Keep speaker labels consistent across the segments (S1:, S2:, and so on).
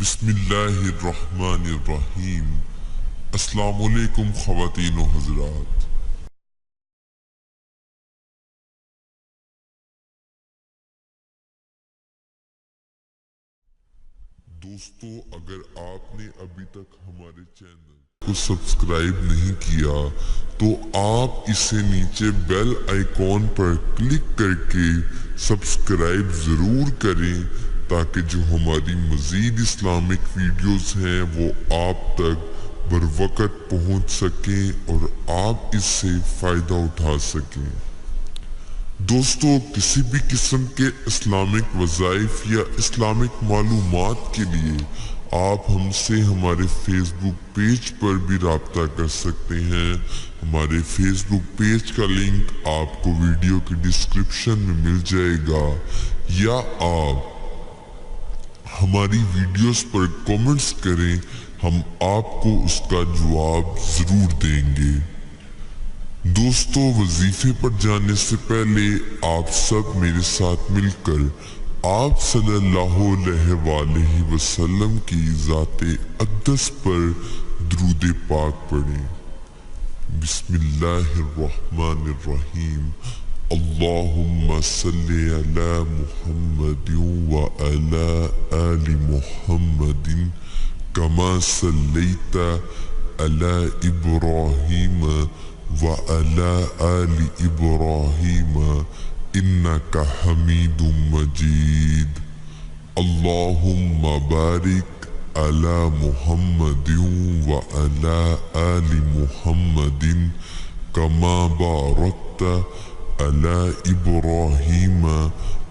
S1: بسم اللہ الرحمن الرحیم۔ السلام علیکم خواتین و حضرات۔ دوستو، اگر آپ نے ابھی تک ہمارے چینل کو سبسکرائب نہیں کیا تو آپ اسے نیچے بیل آئیکن پر کلک کر کے سبسکرائب ضرور کریں تاکہ جو ہماری مزید اسلامک ویڈیوز ہیں وہ آپ تک بروقت پہنچ سکیں اور آپ اس سے فائدہ اٹھا سکیں۔ دوستو، کسی بھی قسم کے اسلامک وظائف یا اسلامک معلومات کے لیے آپ ہم سے ہمارے فیس بک پیج پر بھی رابطہ کر سکتے ہیں۔ ہمارے فیس بک پیج کا لنک آپ کو ویڈیو کی ڈسکرپشن میں مل جائے گا، یا آپ ہماری ویڈیوز پر کامنٹس کریں، ہم آپ کو اس کا جواب ضرور دیں گے۔ دوستو، وظیفے پر جانے سے پہلے آپ سب میرے ساتھ مل کر آپ صلی اللہ علیہ وآلہ وسلم کی ذات اقدس پر درود پاک پڑھیں۔ بسم اللہ الرحمن الرحیم۔ اللہم صلی علی محمد وعلی آل محمد کما صلیت علی ابراہیم وعلی آل ابراہیم انک حمید مجید۔ اللہم بارک علی محمد وعلی آل محمد کما بارکت علی ابراہیم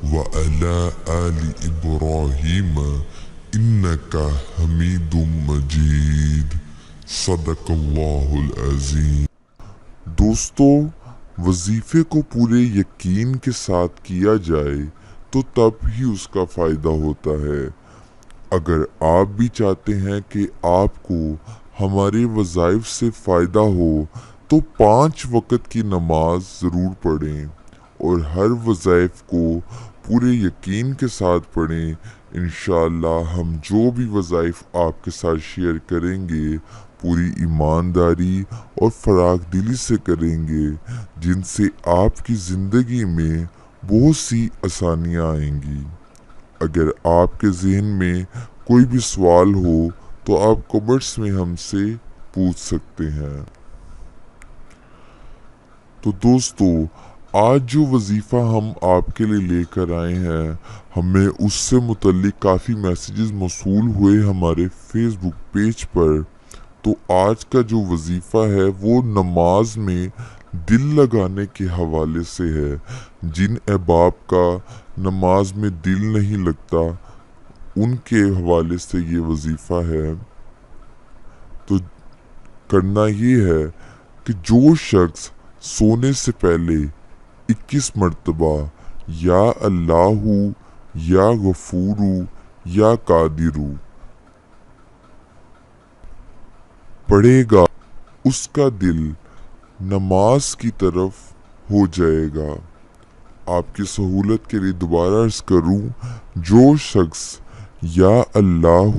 S1: وعلی آل ابراہیم انک حمید مجید۔ صدق اللہ العظیم۔ دوستو، وظیفے کو پورے یقین کے ساتھ کیا جائے تو تب ہی اس کا فائدہ ہوتا ہے۔ اگر آپ بھی چاہتے ہیں کہ آپ کو ہمارے وظائف سے فائدہ ہو تو 5 وقت کی نماز ضرور پڑھیں اور ہر وظائف کو پورے یقین کے ساتھ پڑھیں۔ انشاءاللہ ہم جو بھی وظائف آپ کے ساتھ شیئر کریں گے پوری ایمانداری اور فراخ دلی سے کریں گے، جن سے آپ کی زندگی میں بہت سی آسانیاں آئیں گی۔ اگر آپ کے ذہن میں کوئی بھی سوال ہو تو آپ کمنٹس میں ہم سے پوچھ سکتے ہیں۔ تو دوستو، آج جو وظیفہ ہم آپ کے لیے لے کر آئے ہیں، ہمیں اس سے متعلق کافی میسیجز موصول ہوئے ہمارے فیس بک پیج پر۔ تو آج کا جو وظیفہ ہے وہ نماز میں دل لگانے کے حوالے سے ہے۔ جن احباب کا نماز میں دل نہیں لگتا ان کے حوالے سے یہ وظیفہ ہے۔ تو کرنا یہ ہے کہ جو شخص سونے سے پہلے 21 مرتبہ یا اللہ یا غفور یا قادر پڑھے گا، اس کا دل نماز کی طرف ہو جائے گا۔ آپ کی سہولت کے لیے دوبارہ عرض کروں، جو شخص یا اللہ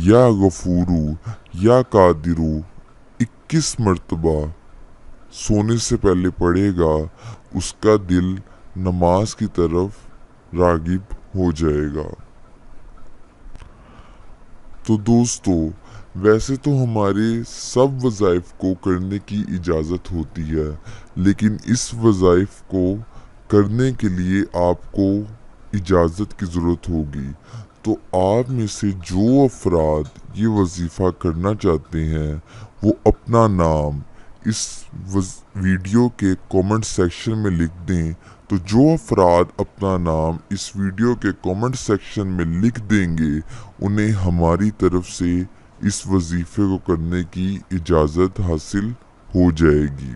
S1: یا غفور یا قادر 21 مرتبہ سونے سے پہلے پڑھے گا، اس کا دل نماز کی طرف راغب ہو جائے گا۔ تو دوستو، ویسے تو ہمارے سب وظائف کو کرنے کی اجازت ہوتی ہے، لیکن اس وظائف کو کرنے کے لیے آپ کو اجازت کی ضرورت ہوگی۔ تو آپ میں سے جو افراد یہ وظیفہ کرنا چاہتے ہیں وہ اپنا نام اس ویڈیو کے کومنٹ سیکشن میں لکھ دیں۔ تو جو افراد اپنا نام اس ویڈیو کے کومنٹ سیکشن میں لکھ دیں گے انہیں ہماری طرف سے اس وظیفے کو کرنے کی اجازت حاصل ہو جائے گی۔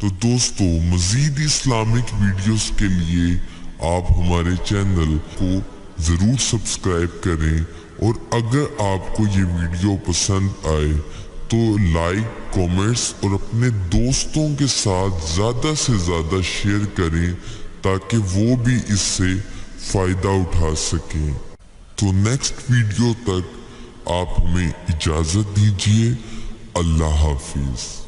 S1: تو دوستو، مزید اسلامک ویڈیوز کے لیے آپ ہمارے چینل کو ضرور سبسکرائب کریں، اور اگر آپ کو یہ ویڈیو پسند آئے تو لائک، کومنٹس اور اپنے دوستوں کے ساتھ زیادہ سے زیادہ شیئر کریں تاکہ وہ بھی اس سے فائدہ اٹھا سکیں۔ تو نیکسٹ ویڈیو تک آپ ہمیں اجازت دیجیے۔ اللہ حافظ۔